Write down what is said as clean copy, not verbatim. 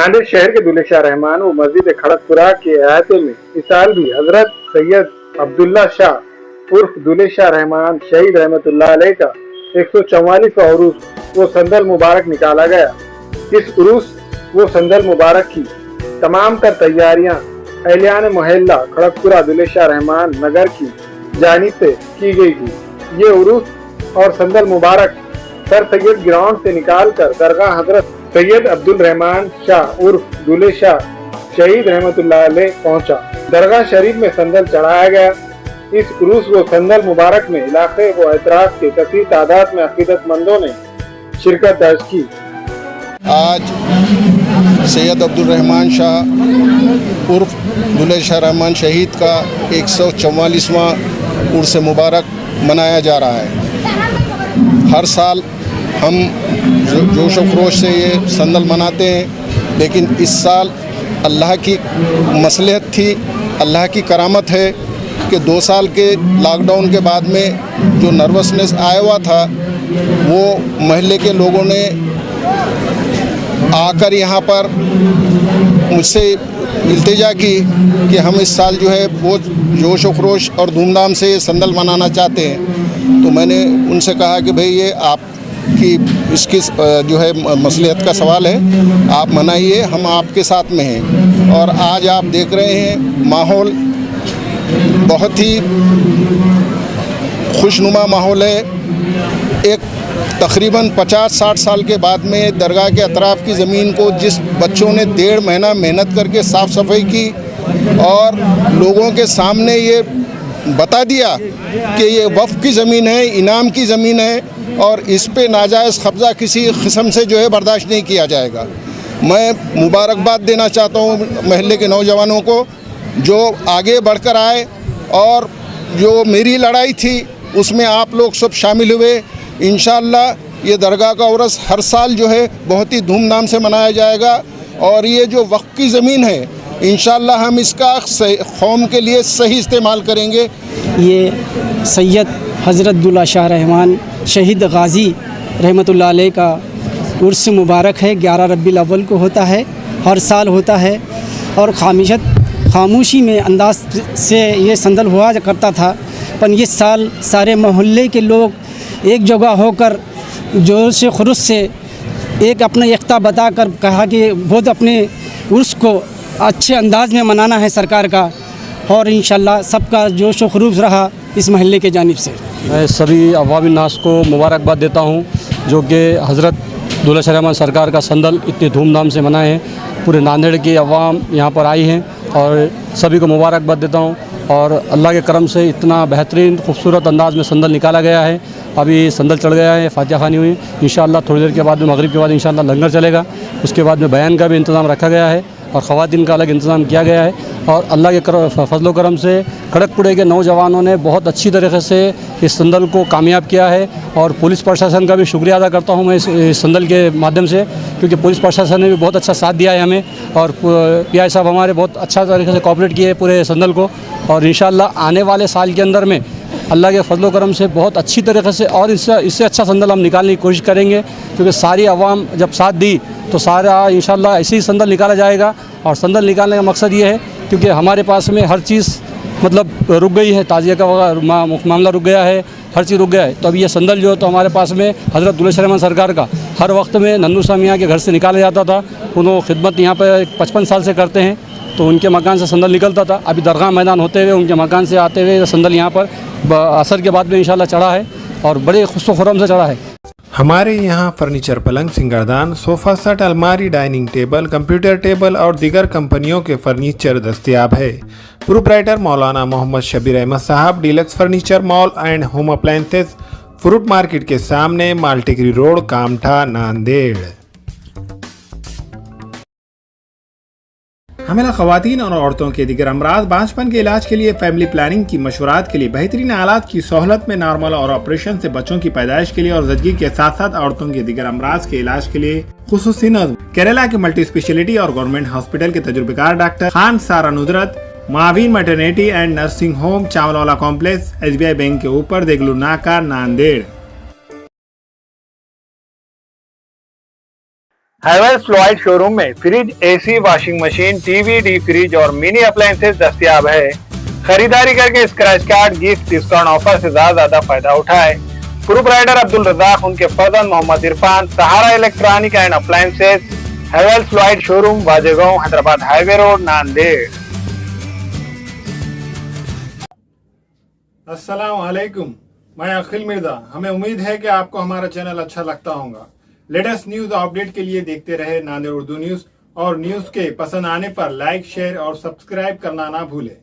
नांदेड़ शहर के दूल्हे शाह रहमान व मस्जिद खड़गपुरा के अहाते में इस साल भी हजरत सैयद अब्दुल्ला शाह उर्फ दूल्हे शाह रहमान शहीद रहमतुल्लाह अलैह का 144वां उरूस व संदल मुबारक निकाला गया। इस उरूस व संदल मुबारक की तमाम तर तैयारियां अहलियान मोहल्ला खड़गपुरा दूल्हे शाह रहमान नगर की जानिब से की गई थी। ये उरूस और संदल मुबारक सर सैयद ग्राउंड से निकालकर दरगाह हजरत सैयद अब्दुल रहमान शाह उर्फ दूल्हे शाह शहीद रहमतुल्लाह अलैह पहुंचा। दरगाह शरीफ में संदल चढ़ाया गया। इस उरूस व संदल मुबारक में इलाके व अतराफ के कसीर तादाद में अकीदतमंदों ने शिरकत दर्ज की। आज सैयद अब्दुल रहमान शाह उर्फ दूल्हे शाह रहमान शहीद का 144वां उर्स मुबारक मनाया जा रहा है। हर साल हम जोश व खरोश से ये संदल मनाते हैं, लेकिन इस साल अल्लाह की मसलहत थी, अल्लाह की करामत है कि 2 साल के लॉकडाउन के बाद में जो नर्वसनेस आया हुआ था वो महल्ले के लोगों ने आकर यहाँ पर मुझसे इल्तिजा की कि हम इस साल जो है वो जोश व खरोश और धूमधाम से संदल मनाना चाहते हैं। तो मैंने उनसे कहा कि भाई ये आपकी इसकी जो है मसलहत का सवाल है, आप मनाइए, हम आपके साथ में हैं। और आज आप देख रहे हैं माहौल बहुत ही खुशनुमा माहौल है। एक तकरीबन 50-60 साल के बाद में दरगाह के अतराफ़ की ज़मीन को जिस बच्चों ने 1.5 महीना मेहनत करके साफ़ सफाई की और लोगों के सामने ये बता दिया कि ये वफ़ की ज़मीन है, इनाम की ज़मीन है और इस पे नाजायज़ कब्ज़ा किसी किस्म से जो है बर्दाश्त नहीं किया जाएगा। मैं मुबारकबाद देना चाहता हूँ महल्ले के नौजवानों को जो आगे बढ़कर आए और जो मेरी लड़ाई थी उसमें आप लोग सब शामिल हुए। इंशाअल्लाह ये दरगाह का उर्स हर साल जो है बहुत ही धूमधाम से मनाया जाएगा और ये जो वक्फ की ज़मीन है इंशाअल्लाह हम इसका कौम के लिए सही इस्तेमाल करेंगे। ये सैयद हज़रत दूल्हा शाह रहमान शहीद गाज़ी रहमतुल्लाह अलैह का उर्स मुबारक है। 11 रबीउल अव्वल को होता है, हर साल होता है और खामोशी में अंदाज से ये संदल हुआ करता था। पर ये साल सारे मोहल्ले के लोग एक जगह होकर जोश खरुश से एक अपना एकता बताकर कहा कि बहुत अपने उर्स को अच्छे अंदाज में मनाना है सरकार का और इंशाल्लाह सबका जोश व खरूश रहा इस महल्ले के जानिब से। मैं सभी अवामी नास को मुबारकबाद देता हूँ जो कि हज़रत दूल्हा शाह रहमान सरकार का संदल इतने धूमधाम से मनाए हैं। पूरे नांदेड़ की अवाम यहाँ पर आई हैं और सभी को मुबारकबाद देता हूँ और अल्लाह के करम से इतना बेहतरीन खूबसूरत अंदाज़ में संदल निकाला गया है। अभी संदल चढ़ गया है, फातिहा खानी हुई, इंशाअल्लाह थोड़ी देर के बाद में मगरिब के बाद इंशाअल्लाह लंगर चलेगा। उसके बाद में बयान का भी इंतज़ाम रखा गया है और ख़वातीन का अलग इंतज़ाम किया गया है। और अल्लाह के फजल करम से खड़गपुरे के नौजवानों ने बहुत अच्छी तरीके से इस संदल को कामयाब किया है और पुलिस प्रशासन का भी शुक्रिया अदा करता हूँ मैं इस संदल के माध्यम से, क्योंकि पुलिस प्रशासन ने भी बहुत अच्छा साथ दिया है हमें और पीआई साहब हमारे बहुत अच्छा तरीके से कोऑपरेट किए है पूरे संदल को। और इंशाअल्लाह आने वाले साल के अंदर में अल्लाह के फजल करम से बहुत अच्छी तरीके से और इससे अच्छा संदल हम निकालने की कोशिश करेंगे, क्योंकि सारी आवाम जब साथ दी तो सारा इंशाअल्लाह ऐसे ही संदल निकाला जाएगा। और संदल निकालने का मकसद ये है क्योंकि हमारे पास में हर चीज़ मतलब रुक गई है, ताज़िया का मामला रुक गया है, हर चीज़ रुक गया है। तो अब ये संदल जो है तो हमारे पास में हज़रत दूल्हा शाह रहमान सरकार का हर वक्त में नन्नू साहब मियाँ के घर से निकाला जाता था। उन्होंने खिदमत यहाँ पर 55 साल से करते हैं, तो उनके मकान से संदल निकलता था। अभी दरगाह मैदान होते हुए उनके मकान से आते हुए संदल यहाँ पर असर के बाद में इंशाअल्लाह चढ़ा है और बड़े खुश व खुर्रम से चढ़ा है। हमारे यहाँ फर्नीचर, पलंग, सिंगारदान, सोफ़ा सेट, अलमारी, डाइनिंग टेबल, कंप्यूटर टेबल और दीगर कंपनियों के फर्नीचर दस्तयाब है। प्रोप्राइटर मौलाना मोहम्मद शबीर अहमद साहब, deluxe furniture mall and home appliances, fruit market के सामने, मालटिकरी रोड, कामठा, नांदेड़। हमेला ख़वातीन और औरतों के दीगर अमराज, बांझपन के इलाज के लिए, फैमिली प्लानिंग की मशवरात के लिए, बेहतरीन आलात की सहूलत में, नॉर्मल और ऑपरेशन से बच्चों की पैदाइश के लिए और ज़चगी के साथ साथ औरतों के दीगर अमराज के इलाज के लिए खुसूसी नज़्म केरला के मल्टी स्पेशलिटी और गवर्नमेंट हॉस्पिटल के तजुर्बेकार doctor Khan Sara Nusrat, Mavin maternity and nursing home, Chawalwala complex, SBI bank के ऊपर, Deglur Naka, Nanded. Havells fluoride showroom में fridge, AC, washing machine, TV, D fridge और मिनी अप्लायंसेस दस्तयाब है। खरीदारी करके scratch card, gift, discount offer से ज्यादा फायदा उठाए। प्रोप्राइटर अब्दुल रज़ाक, उनके फर्जंद Mohammed Irfan, Sahara electronic and appliances, Havells fluoride showroom, वाजेगांव, Hyderabad highway road, Nanded. अस्सलाम वालेकुम, मैं अखिल मिर्जा। हमें उम्मीद है कि आपको हमारा चैनल अच्छा लगता होगा। लेटेस्ट न्यूज अपडेट के लिए देखते रहे नांदेड़ उर्दू न्यूज, और न्यूज के पसंद आने पर लाइक, शेयर और सब्सक्राइब करना ना भूलें।